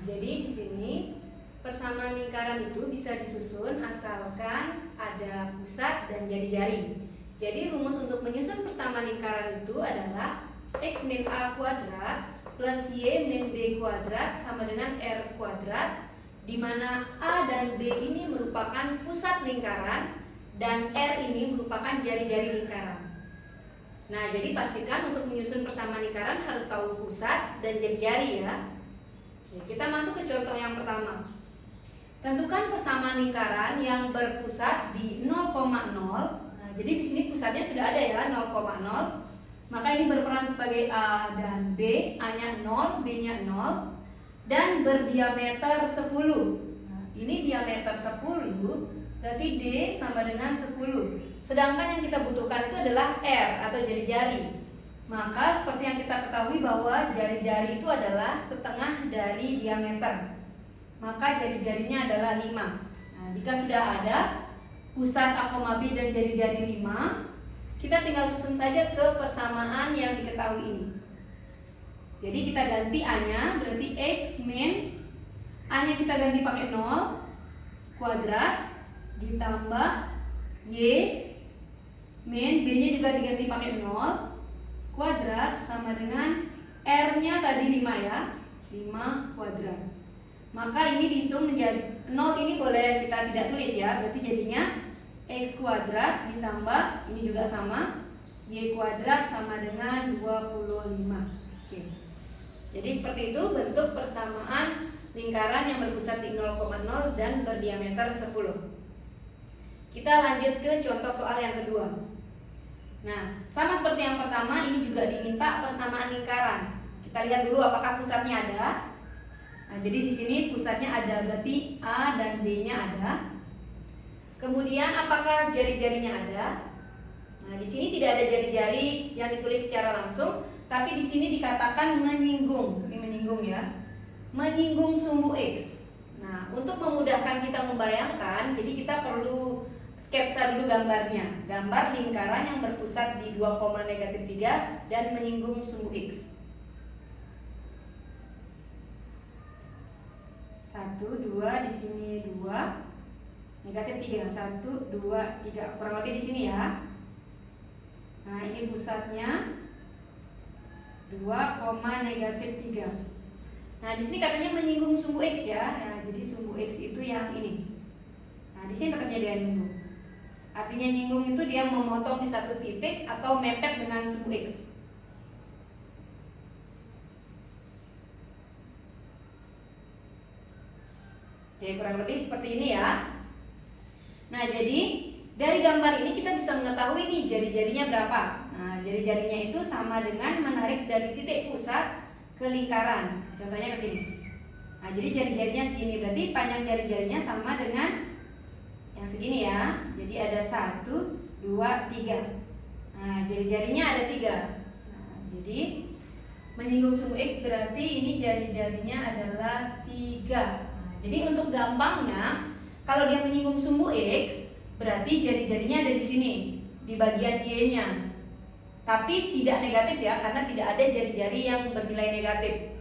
jadi di sini persamaan lingkaran itu bisa disusun asalkan ada pusat dan jari-jari. Jadi rumus untuk menyusun persamaan lingkaran itu adalah X min A kuadrat plus Y min B kuadrat sama dengan R kuadrat, di mana A dan B ini merupakan pusat lingkaran dan R ini merupakan jari-jari lingkaran. Nah, jadi pastikan untuk menyusun persamaan lingkaran harus tahu pusat dan jari-jari ya. Oke, kita masuk ke contoh yang pertama. Tentukan persamaan lingkaran yang berpusat di 0,0. Nah, jadi di sini pusatnya sudah ada ya, 0,0. Maka ini berperan sebagai A dan B. A-nya 0, B-nya 0, dan berdiameter 10. Nah, ini diameter 10, berarti D sama dengan 10. Sedangkan yang kita butuhkan itu adalah R atau jari-jari. Maka seperti yang kita ketahui bahwa jari-jari itu adalah setengah dari diameter. Maka jari-jarinya adalah 5. Nah, jika sudah ada pusat A, B dan jari-jari 5, kita tinggal susun saja ke persamaan yang diketahui ini. Jadi kita ganti A-nya, berarti X min A-nya kita ganti pakai 0 kuadrat ditambah Y min B-nya juga diganti pakai 0 kuadrat sama dengan R-nya tadi 5 ya, 5 kuadrat. Maka ini dihitung menjadi 0, ini boleh kita tidak tulis ya, berarti jadinya X kuadrat ditambah, ini juga sama, Y kuadrat sama dengan 25. Oke. Jadi seperti itu bentuk persamaan lingkaran yang berpusat di 0,0 dan berdiameter 10. Kita lanjut ke contoh soal yang kedua. Nah, sama seperti yang pertama, ini juga diminta persamaan lingkaran. Kita lihat dulu apakah pusatnya ada. Nah, jadi di sini pusatnya ada, berarti A dan B-nya ada. Kemudian apakah jari-jarinya ada? Nah, di sini tidak ada jari-jari yang ditulis secara langsung, tapi di sini dikatakan menyinggung. Ini menyinggung ya. Menyinggung sumbu X. Nah, untuk memudahkan kita membayangkan, jadi kita perlu sketsa dulu gambarnya. Gambar lingkaran yang berpusat di 2,-3 dan menyinggung sumbu X. 1, 2, di sini 2. Negatif 3, 1, 2, 3. Kurang lebih di sini ya. Nah, ini pusatnya 2,-3. Nah, di sini katanya menyinggung sumbu X ya. Nah, jadi sumbu X itu yang ini. Nah, di sini tetapnya dia nyinggung. Artinya nyinggung itu dia memotong di satu titik atau mepet dengan sumbu X. Oke, kurang lebih seperti ini ya. Nah, jadi dari gambar ini kita bisa mengetahui nih jari-jarinya berapa. Nah, jari-jarinya itu sama dengan menarik dari titik pusat ke lingkaran. Contohnya ke sini. Nah, jadi jari-jarinya segini, berarti panjang jari-jarinya sama dengan yang segini ya. Jadi ada 1, 2, 3. Nah, jari-jarinya ada 3. Nah, jadi menyinggung sumbu X berarti ini jari-jarinya adalah 3. Nah, jadi untuk gampangnya, kalau dia menyinggung sumbu X, berarti jari-jarinya ada di sini, di bagian Y-nya. Tapi tidak negatif ya, karena tidak ada jari-jari yang bernilai negatif.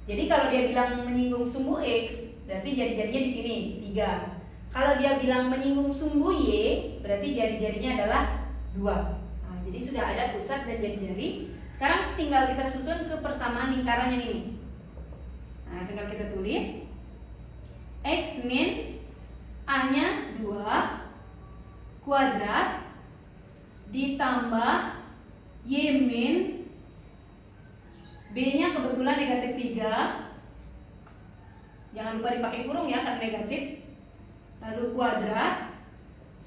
Jadi kalau dia bilang menyinggung sumbu X, berarti jari-jarinya di sini, 3. Kalau dia bilang menyinggung sumbu Y, berarti jari-jarinya adalah 2. Nah, jadi sudah ada pusat dan jari-jari. Sekarang tinggal kita susun ke persamaan lingkaran yang ini. Nah, tinggal kita tulis X min A-nya 2 kuadrat ditambah Y min B-nya kebetulan negatif 3. Jangan lupa dipakai kurung ya karena negatif. Lalu kuadrat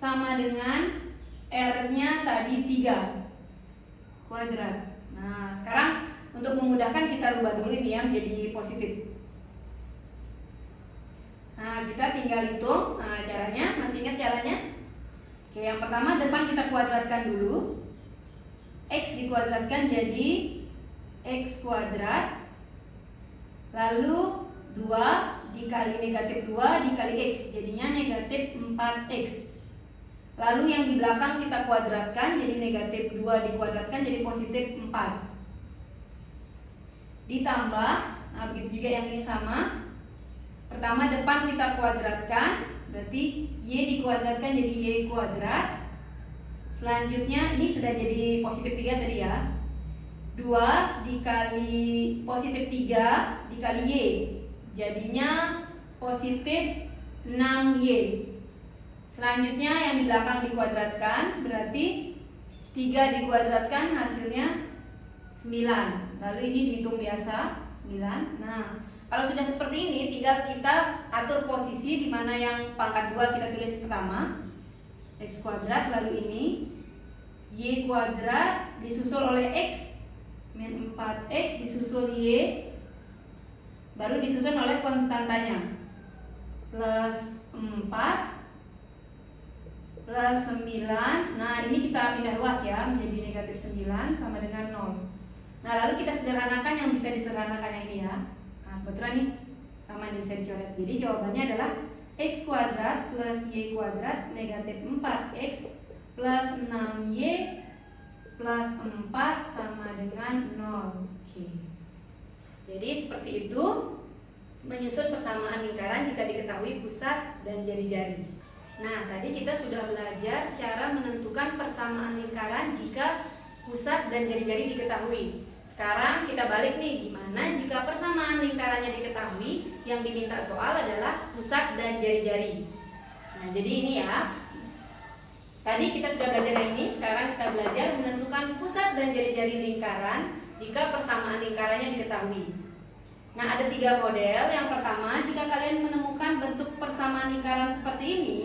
sama dengan R-nya tadi 3 kuadrat. Nah, sekarang untuk memudahkan kita rubah dulu ini ya menjadi positif. Nah, kita tinggal hitung. Nah, caranya, masih ingat caranya? Oke, yang pertama depan kita kuadratkan dulu. X dikuadratkan jadi X kuadrat. Lalu 2 dikali negatif 2 dikali X, jadinya negatif 4X. Lalu yang di belakang kita kuadratkan, jadi negatif 2 dikuadratkan jadi positif 4. Ditambah Nah, begitu juga yang ini sama. Pertama depan kita kuadratkan, berarti Y dikuadratkan jadi Y kuadrat. Selanjutnya ini sudah jadi positif 3 tadi ya. 2 dikali positif 3 dikali Y, jadinya positif 6Y. Selanjutnya yang di belakang dikuadratkan, berarti 3 dikuadratkan hasilnya 9. Lalu ini dihitung biasa 9. Nah, kalau sudah seperti ini tinggal kita atur posisi di mana yang pangkat 2 kita tulis pertama, X kuadrat, lalu ini Y kuadrat disusul oleh X min 4X disusul Y, baru disusun oleh konstantanya plus 4 plus 9. Nah, ini kita pindah ruas ya menjadi negatif 9 sama dengan 0. Nah, lalu kita sederhanakan yang bisa disederhanakan yang ini ya. Nah, kebetulan nih sama ini bisa dicoret. Jadi jawabannya adalah X kuadrat plus Y kuadrat negatif 4X plus 6Y plus 4 sama dengan 0. Oke. Jadi seperti itu menyusun persamaan lingkaran jika diketahui pusat dan jari-jari. Nah, tadi kita sudah belajar cara menentukan persamaan lingkaran jika pusat dan jari-jari diketahui. Sekarang kita balik nih, gimana jika persamaan lingkarannya diketahui, yang diminta soal adalah pusat dan jari-jari. Nah, jadi ini ya. Tadi kita sudah belajar yang ini, sekarang kita belajar menentukan pusat dan jari-jari lingkaran jika persamaan lingkarannya diketahui. Nah, ada 3 model. Yang pertama, jika kalian menemukan bentuk persamaan lingkaran seperti ini,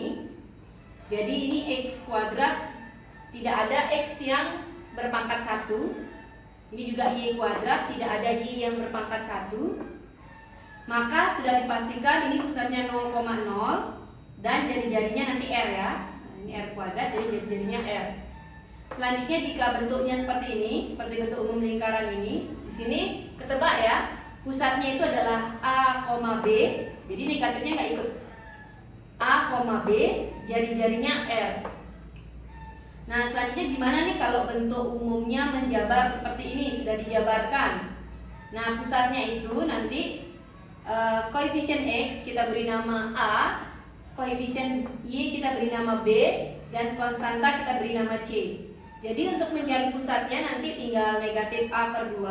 jadi ini X kuadrat, tidak ada X yang berpangkat 1. Ini juga Y kuadrat, tidak ada Y yang berpangkat 1. Maka sudah dipastikan ini pusatnya 0,0 dan jari-jarinya nanti R ya. Ini R kuadrat, jadi jari-jarinya R. Selanjutnya jika bentuknya seperti ini, seperti bentuk umum lingkaran ini, di sini ketebak ya, pusatnya itu adalah A, B, jadi negatifnya nggak ikut. A, B, jari-jarinya R. Nah, selanjutnya gimana nih kalau bentuk umumnya menjabar seperti ini, sudah dijabarkan. Nah, pusatnya itu nanti koefisien X kita beri nama A, koefisien Y kita beri nama B, dan konstanta kita beri nama C. Jadi untuk mencari pusatnya nanti tinggal negatif A per 2,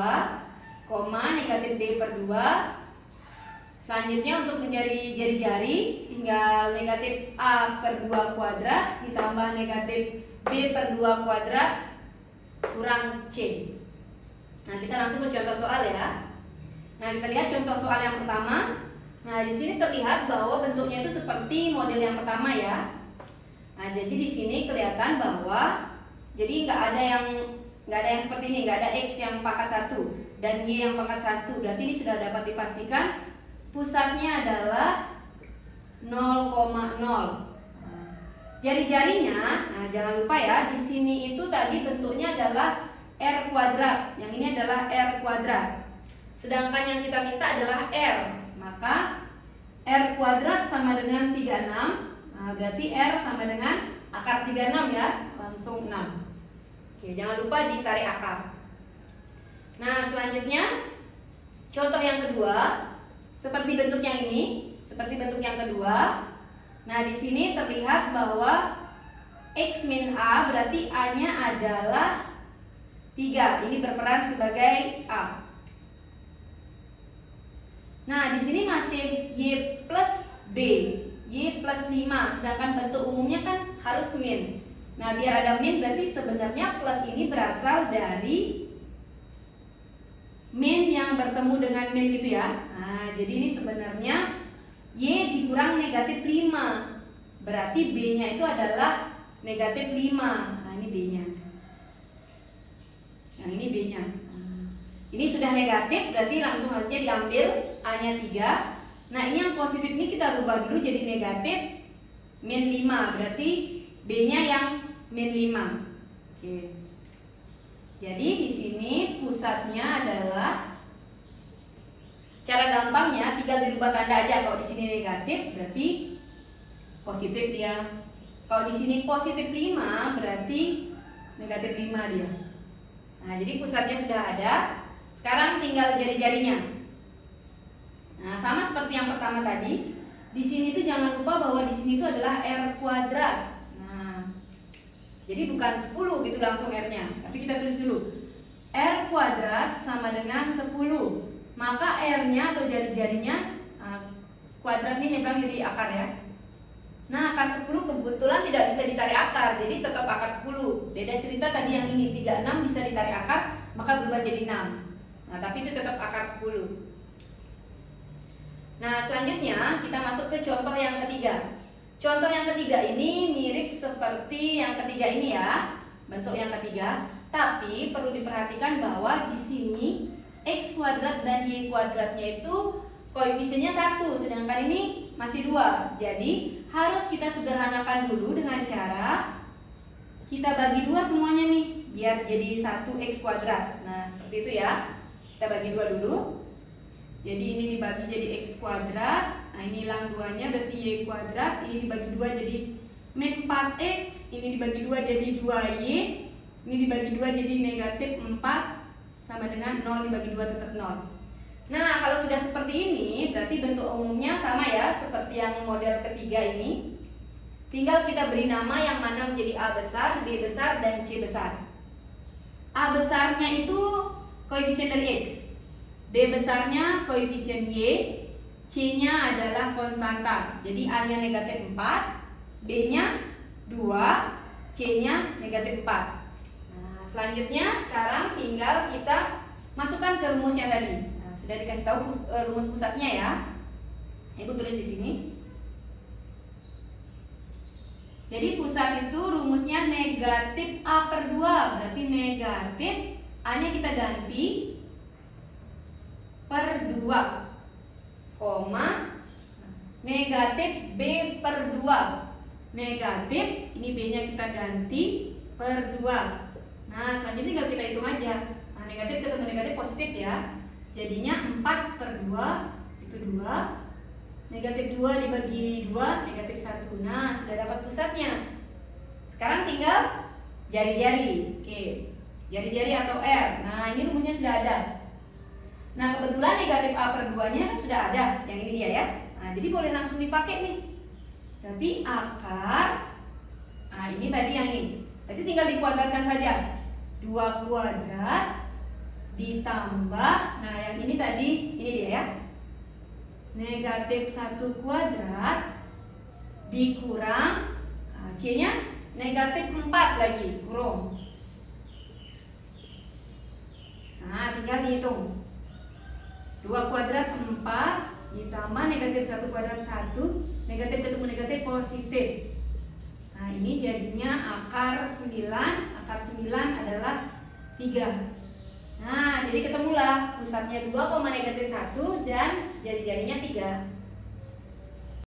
negatif B per 2. Selanjutnya untuk mencari jari-jari tinggal negatif A per 2 kuadrat ditambah negatif B per 2 kuadrat kurang C. Nah, kita langsung ke contoh soal ya. Nah, kita lihat contoh soal yang pertama. Nah, di sini terlihat bahwa bentuknya itu seperti model yang pertama ya. Nah, jadi di sini kelihatan bahwa jadi nggak ada yang seperti ini, nggak ada X yang pangkat 1 dan Y yang pangkat 1. Berarti ini sudah dapat dipastikan pusatnya adalah 0,0. Jari-jarinya, nah jangan lupa ya, di sini itu tadi bentuknya adalah R kuadrat. Yang ini adalah R kuadrat. Sedangkan yang kita minta adalah R. Maka R kuadrat sama dengan 36. Nah, berarti R sama dengan akar 36 ya, langsung 6. Oke, jangan lupa ditarik akar. Nah, selanjutnya contoh yang kedua, seperti bentuk yang ini, seperti bentuk yang kedua. Nah, di sini terlihat bahwa X min A berarti A-nya adalah 3. Ini berperan sebagai A. Nah, di sini masih Y plus B, Y plus 5, sedangkan bentuk umumnya kan harus min. Nah, biar ada min berarti sebenarnya plus ini berasal dari min yang bertemu dengan min gitu ya. Nah, jadi ini sebenarnya Y dikurang negatif 5, berarti B-nya itu adalah negatif 5. Nah, ini B-nya. Yang ini B-nya. Ini sudah negatif, berarti langsung aja diambil A-nya 3. Nah, ini yang positif ini kita rubah dulu jadi negatif min 5, berarti B-nya yang min 5. Oke. Jadi di sini pusatnya adalah, cara gampangnya tinggal dirubah tanda aja. Kalau di sini negatif berarti positif dia. Kalau di sini positif 5 berarti negatif 5 dia. Nah, jadi pusatnya sudah ada. Sekarang tinggal jari-jarinya. Nah, sama seperti yang pertama tadi. Di sini tuh jangan lupa bahwa di sini tuh adalah R kuadrat. Nah, jadi bukan 10 gitu langsung R-nya, tapi kita tulis dulu. R kuadrat sama dengan 10. Maka R-nya atau jari-jarinya kuadratnya nyebrang jadi akar ya. Nah, akar 10 kebetulan tidak bisa ditarik akar, jadi tetap akar 10. Beda cerita tadi yang ini, 36 bisa ditarik akar, maka berubah jadi 6. Nah, tapi itu tetap akar 10. Nah, selanjutnya kita masuk ke contoh yang ketiga. Contoh yang ketiga ini mirip seperti yang ketiga ini ya, bentuk yang ketiga. Tapi perlu diperhatikan bahwa di sini X kuadrat dan Y kuadratnya itu koefisiennya 1, sedangkan ini masih 2. Jadi harus kita sederhanakan dulu dengan cara kita bagi 2 semuanya nih, biar jadi 1X kuadrat. Nah, seperti itu ya. Kita bagi 2 dulu. Jadi ini dibagi jadi X kuadrat. Nah, ini hilang 2-nya berarti Y kuadrat. Ini dibagi 2 jadi min 4X. Ini dibagi 2 jadi 2Y. Ini dibagi 2 jadi negatif 4. Sama dengan 0 dibagi 2 tetap 0. Nah, kalau sudah seperti ini berarti bentuk umumnya sama ya, seperti yang model ketiga ini. Tinggal kita beri nama yang mana menjadi A besar, B besar, dan C besar. A besarnya itu koefisien dari X, B besarnya koefisien Y, C-nya adalah konstanta. Jadi A-nya negatif 4, B-nya 2, C-nya negatif 4. Nah, selanjutnya sekarang tinggal kita masukkan ke rumus yang tadi. Nah, sudah dikasih tahu rumus pusatnya ya. Ibu tulis di sini. Jadi pusat itu rumusnya negatif A per 2. Berarti negatif A-nya kita ganti per 2, koma negatif B per 2. Negatif, ini B-nya kita ganti per 2. Nah, selanjutnya tinggal kita hitung aja. Nah, negatif ketemu negatif positif ya. Jadinya 4 per 2 itu 2. Negatif 2 dibagi 2, negatif 1. Nah, sudah dapat pusatnya. Sekarang tinggal jari-jari. Oke, jari-jari atau R. Nah, ini rumusnya sudah ada. Nah, kebetulan negatif A per 2-nya kan sudah ada. Yang ini dia ya. Nah, jadi boleh langsung dipakai nih. Berarti akar. Nah, ini tadi yang ini. Berarti tinggal dikuadratkan saja. 2 kuadrat ditambah. Nah, yang ini tadi, ini dia ya. Negatif 1 kuadrat dikurang C-nya negatif 4 lagi, kurung. Nah, tinggal dihitung. 2 kuadrat 4 ditambah negatif 1 kuadrat 1, negatif ketemu negatif positif. Nah, ini jadinya akar 9. Akar 9 adalah 3. Nah, jadi ketemulah pusatnya 2, negatif 1 dan jari-jarinya 3.